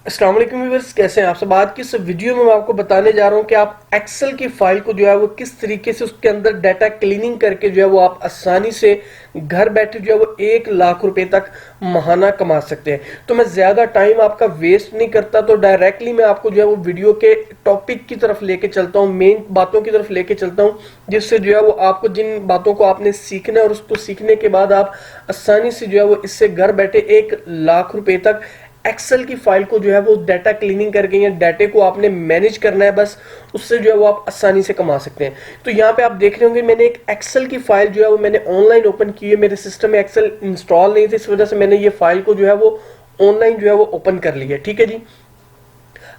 अस्सलाम वालेकुम व्यूअर्स, कैसे हैं आप सब। आज की इस वीडियो में मैं आपको बताने जा रहा हूं कि आप एक्सेल की फाइल को जो है वो किस तरीके से उसके अंदर डाटा क्लीनिंग करके जो है वो आप आसानी से घर बैठे जो है वो 1 लाख रुपए तक महाना कमा सकते हैं। तो मैं ज्यादा टाइम आपका वेस्ट नहीं करता, तो डायरेक्टली मैं आपको जो है वो वीडियो के टॉपिक की तरफ लेके चलता हूँ, मेन बातों की तरफ लेके चलता हूँ, जिससे जो है वो आपको जिन बातों को आपने सीखना है और उसको सीखने के बाद आप आसानी से जो है वो इससे घर बैठे 1 लाख रुपए तक एक्सेल की फाइल को जो है वो डाटा क्लीनिंग करके या डाटे को आपने मैनेज करना है, बस उससे जो है वो आप आसानी से कमा सकते हैं। तो यहाँ पे आप देख रहे होंगे मैंने एक एक्सेल की फाइल जो है वो मैंने ऑनलाइन ओपन की है। मेरे सिस्टम में एक्सेल इंस्टॉल नहीं थी, इस वजह से मैंने ये फाइल को जो है वो ऑनलाइन जो है वो ओपन कर लिया है। ठीक है जी।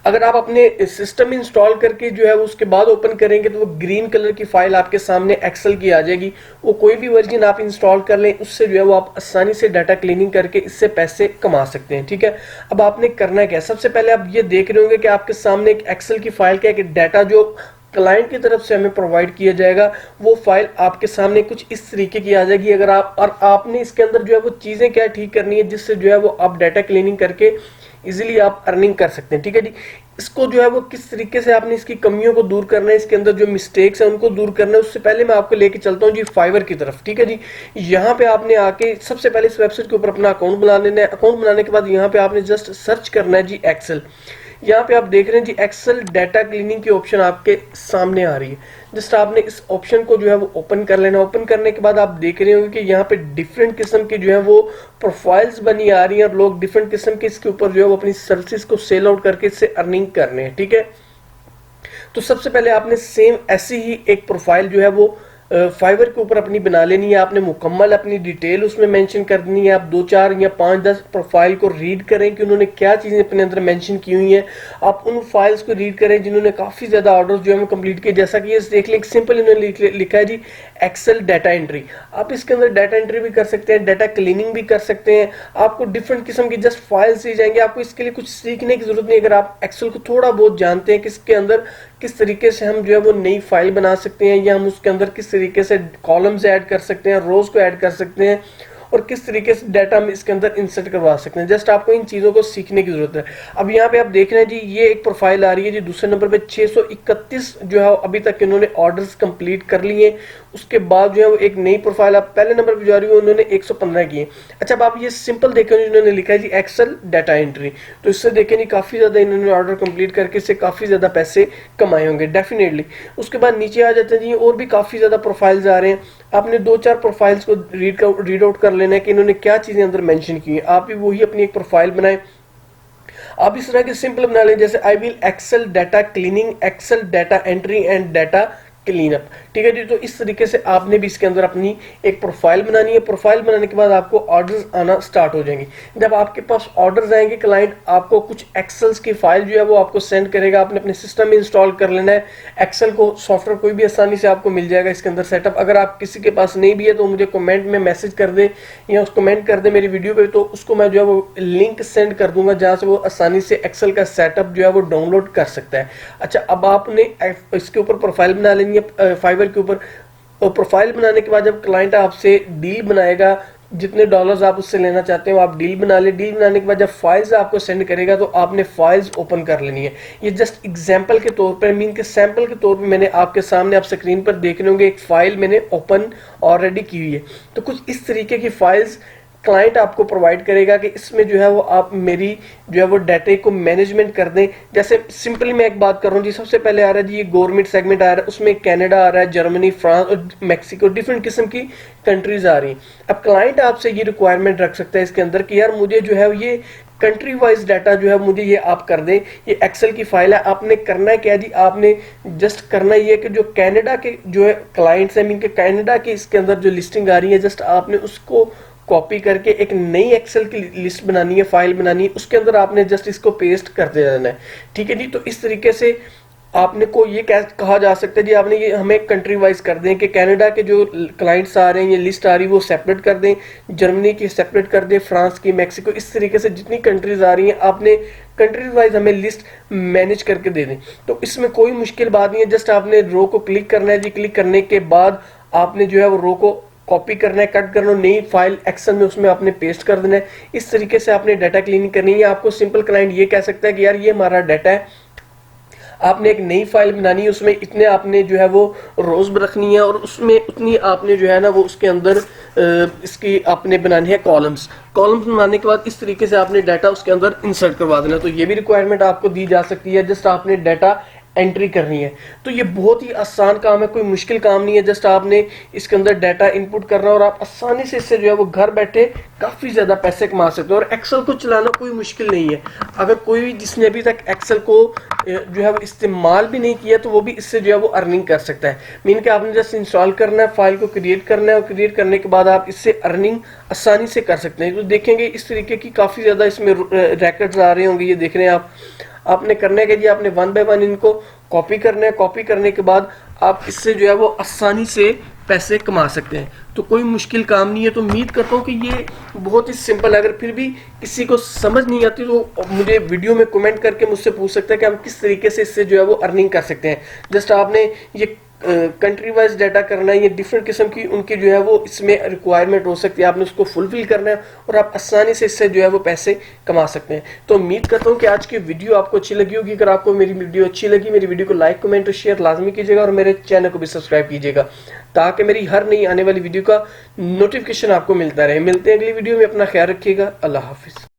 अगर आप अपने सिस्टम में इंस्टॉल करके जो है वो उसके बाद ओपन करेंगे तो वो ग्रीन कलर की फाइल आपके सामने एक्सेल की आ जाएगी। वो कोई भी वर्जन आप इंस्टॉल कर लें, उससे जो है वो आप आसानी से डाटा क्लीनिंग करके इससे पैसे कमा सकते हैं। ठीक है। अब आपने करना क्या, सबसे पहले आप ये देख रहे होंगे कि आपके सामने एक एक्सेल की फाइल का एक डाटा जो क्लाइंट की तरफ से हमें प्रोवाइड किया जाएगा, वो फाइल आपके सामने कुछ इस तरीके की आ जाएगी। अगर आप और आपने इसके अंदर जो है वो चीजें क्या ठीक करनी है, जिससे जो है वो आप डाटा क्लीनिंग करके इजीली आप अर्निंग कर सकते हैं। ठीक है जी। इसको जो है वो किस तरीके से आपने इसकी कमियों को दूर करना है, इसके अंदर जो मिस्टेक्स हैं उनको दूर करना है, उससे पहले मैं आपको लेके चलता हूं जी फाइवर की तरफ। ठीक है जी। यहाँ पे आपने आके सबसे पहले इस वेबसाइट के ऊपर अपना अकाउंट बना लेना है। अकाउंट बनाने के बाद यहाँ पे आपने जस्ट सर्च करना है जी एक्सेल। यहाँ पे आप देख रहे हैं जी एक्सेल डाटा क्लीनिंग की ऑप्शन आपके सामने आ रही है। जस्ट आपने इस ऑप्शन को जो है वो ओपन कर लेना। ओपन करने के बाद आप देख रहे होंगे कि यहाँ पे डिफरेंट किस्म की जो है वो प्रोफाइल्स बनी आ रही हैं और लोग डिफरेंट किस्म के इसके ऊपर जो है वो अपनी सर्विसेज को सेल आउट करके इससे अर्निंग कर रहे हैं। ठीक है। तो सबसे पहले आपने सेम ऐसी ही एक प्रोफाइल जो है वो फाइवर के ऊपर अपनी बना लेनी है। आपने मुकम्मल अपनी डिटेल उसमें मेंशन करनी है। आप 2, 4 या 5, 10 प्रोफाइल को रीड करें कि उन्होंने क्या चीजें अपने अंदर मेंशन की हुई हैं। आप उन फाइल्स को रीड करें जिन्होंने काफी ज्यादा ऑर्डर्स जो है कंप्लीट किए। जैसा कि ये देख लें, सिंपल इन्होंने लिखा है जी एक्सेल डाटा एंट्री। आप इसके अंदर डाटा एंट्री भी कर सकते हैं, डाटा क्लीनिंग भी कर सकते हैं। आपको डिफरेंट किस्म की जस्ट फाइल्स दी जाएंगे। आपको इसके लिए कुछ सीखने की जरूरत नहीं। अगर आप एक्सेल को थोड़ा बहुत जानते हैं कि इसके अंदर किस तरीके से हम जो है वो नई फाइल बना सकते हैं, या हम उसके अंदर किस तरीके से कॉलम्स ऐड कर सकते हैं, रोज को ऐड कर सकते हैं, और किस तरीके से डाटा हम इसके अंदर इंसर्ट करवा सकते हैं, जस्ट आपको इन चीजों को सीखने की जरूरत है। अब यहाँ पे आप देख रहे हैं जी ये एक प्रोफाइल आ रही है जी। दूसरे नंबर पे 631 जो है अभी तक इन्होंने ऑर्डर्स कंप्लीट कर लिए। उसके बाद जो है वो एक नई प्रोफाइल आप पहले नंबर पे जो आ रही है उन्होंने 115 किए। अच्छा, अब आप ये सिंपल देखें, इन्होंने लिखा है जी एक्सेल डाटा एंट्री। तो इससे देखें जी काफी ज्यादा इन्होंने ऑर्डर कंप्लीट करके इससे काफी ज्यादा पैसे कमाए होंगे डेफिनेटली। उसके बाद नीचे आ जाते हैं जी और भी काफी ज्यादा प्रोफाइल्स आ रहे हैं। आपने 2, 4 प्रोफाइल्स को रीड आउट कर लेना है कि इन्होंने क्या चीजें अंदर मेंशन की हैं। आप भी वही अपनी एक प्रोफाइल बनाएं। आप इस तरह के सिंपल बना लें, जैसे I will Excel data cleaning, Excel data entry and data clean up. ठीक है जी। तो इस तरीके से आपने भी इसके अंदर अपनी एक प्रोफाइल बनानी है। प्रोफाइल बनाने के बाद आपको ऑर्डर्स आना स्टार्ट हो जाएंगे। जब आपके पास ऑर्डर्स आएंगे, क्लाइंट आपको कुछ एक्सेल्स की फाइल जो है वो आपको सेंड करेगा। आपने अपने सिस्टम में इंस्टॉल कर लेना है। एक्सेल को सॉफ्टवेयर कोई भी आसानी से आपको मिल जाएगा इसके अंदर सेटअप। अगर आप किसी के पास नहीं भी है तो मुझे कमेंट में मैसेज कर दे या उस कमेंट कर दे मेरी वीडियो पे, तो उसको मैं जो है वो लिंक सेंड कर दूंगा जहां से वो आसानी से एक्सेल का सेटअप जो है वो डाउनलोड कर सकता है। अच्छा, अब आपने इसके ऊपर प्रोफाइल बना लेनी है फाइवर के ऊपर। और प्रोफाइल बनाने के बाद जब क्लाइंट आपसे डील बनाएगा, जितने डॉलर्स आप उससे लेना चाहते हो आप डील बना ले। डील बनाने के बाद जब फाइल्स आपको सेंड करेगा तो आपने फाइल्स ओपन कर लेनी है। ये जस्ट एग्जांपल के तौर पर, मीन के सैंपल के तौर पे मैंने आपके सामने, आप स्क्रीन पर देख रहे होंगे एक फाइल मैंने ओपन ऑलरेडी की हुई है। तो कुछ इस तरीके की फाइल्स क्लाइंट आपको प्रोवाइड करेगा कि इसमें जो है वो आप मेरी जो है वो डाटे को मैनेजमेंट कर दें। जैसे सिंपली मैं एक बात कर रहा हूँ जी, सबसे पहले आ रहा है जी ये गवर्नमेंट सेगमेंट आ रहा है, उसमें कनाडा आ रहा है, जर्मनी, फ्रांस और मैक्सिको, डिफरेंट किस्म की कंट्रीज आ रही हैं। अब क्लाइंट आपसे ये रिक्वायरमेंट रख सकता है इसके अंदर कि यार मुझे जो है ये कंट्री वाइज डाटा जो है मुझे ये आप कर दें। ये एक्सेल की फाइल है। आपने करना है क्या जी, आपने जस्ट करना ये कि जो कनाडा के जो है क्लाइंट्स है, मीन के कनाडा की इसके अंदर जो लिस्टिंग आ रही है, जस्ट आपने उसको कॉपी करके एक नई एक्सेल की लिस्ट बनानी है, फाइल बनानी है, उसके अंदर आपने जस्ट इसको पेस्ट करते जाना है। ठीक है जी। तो इस तरीके से आपने को ये कहा जा सकता है जी, आपने ये हमें कंट्री वाइज कर दें कि कनाडा के जो क्लाइंट्स आ रहे हैं, ये लिस्ट आ रही है वो सेपरेट कर दें, जर्मनी की सेपरेट कर दें, फ्रांस की, मैक्सिको, इस तरीके से जितनी कंट्रीज आ रही हैं आपने कंट्रीज वाइज हमें लिस्ट मैनेज करके दे दें। तो इसमें कोई मुश्किल बात नहीं है। जस्ट आपने रो को क्लिक करना है जी। क्लिक करने के बाद आपने जो है वो रो को कॉपी करना है, कट करना है, नई फाइल एक्सेल में उसमें आपने पेस्ट कर देना है। इस तरीके से आपने डाटा क्लीनिंग करनी है। आपको सिंपल क्लाइंट ये कह सकता है कि यार ये हमारा डाटा है, आपने एक नई फाइल बनानी है, उसमें इतने आपने जो है वो रोज रखनी है और उसमें उतनी आपने जो है ना वो उसके अंदर इसकी आपने बनानी है कॉलम्स बनाने के बाद इस तरीके से आपने डाटा उसके अंदर इंसर्ट करवा देना। तो ये भी रिक्वायरमेंट आपको दी जा सकती है। जस्ट आपने डाटा एंट्री करनी है। तो ये बहुत ही आसान काम है, कोई मुश्किल काम नहीं है। जस्ट आपने इसके अंदर डाटा इनपुट करना है और आप आसानी से इससे जो है वो घर बैठे काफी ज्यादा पैसे कमा सकते हो। और एक्सेल को चलाना कोई मुश्किल नहीं है। अगर कोई भी जिसने अभी तक एक्सेल को जो है वो इस्तेमाल भी नहीं किया तो वो भी इससे जो है वो अर्निंग कर सकता है। मीन कि आपने जस्ट इंस्टॉल करना है, फाइल को क्रिएट करना है और क्रिएट करने के बाद आप इससे अर्निंग आसानी से कर सकते हैं। तो देखेंगे इस तरीके की काफी ज्यादा इसमें रैकेट्स आ रहे होंगे। ये देख रहे हैं आप। आपने करने के लिए आपने वन बाय वन इनको कॉपी करना है। कॉपी करने के बाद आप इससे जो है वो आसानी से पैसे कमा सकते हैं। तो कोई मुश्किल काम नहीं है। तो उम्मीद करता हूँ कि ये बहुत ही सिंपल है। अगर फिर भी किसी को समझ नहीं आती तो मुझे वीडियो में कमेंट करके मुझसे पूछ सकते हैं कि हम किस तरीके से इससे जो है वो अर्निंग कर सकते हैं। जस्ट आपने ये कंट्री वाइज डाटा करना है, ये डिफरेंट किस्म की उनकी जो है वो इसमें रिक्वायरमेंट हो सकती है, आपने उसको फुलफिल करना है और आप आसानी से इससे जो है वो पैसे कमा सकते हैं। तो उम्मीद करता हूँ कि आज की वीडियो आपको अच्छी लगी होगी। अगर आपको मेरी वीडियो अच्छी लगी, मेरी वीडियो को लाइक कमेंट और शेयर लाजमी कीजिएगा और मेरे चैनल को भी सब्सक्राइब कीजिएगा ताकि मेरी हर नई आने वाली वीडियो का नोटिफिकेशन आपको मिलता रहे। मिलते हैं अगली वीडियो में। अपना ख्याल रखिएगा। अल्लाह हाफिज।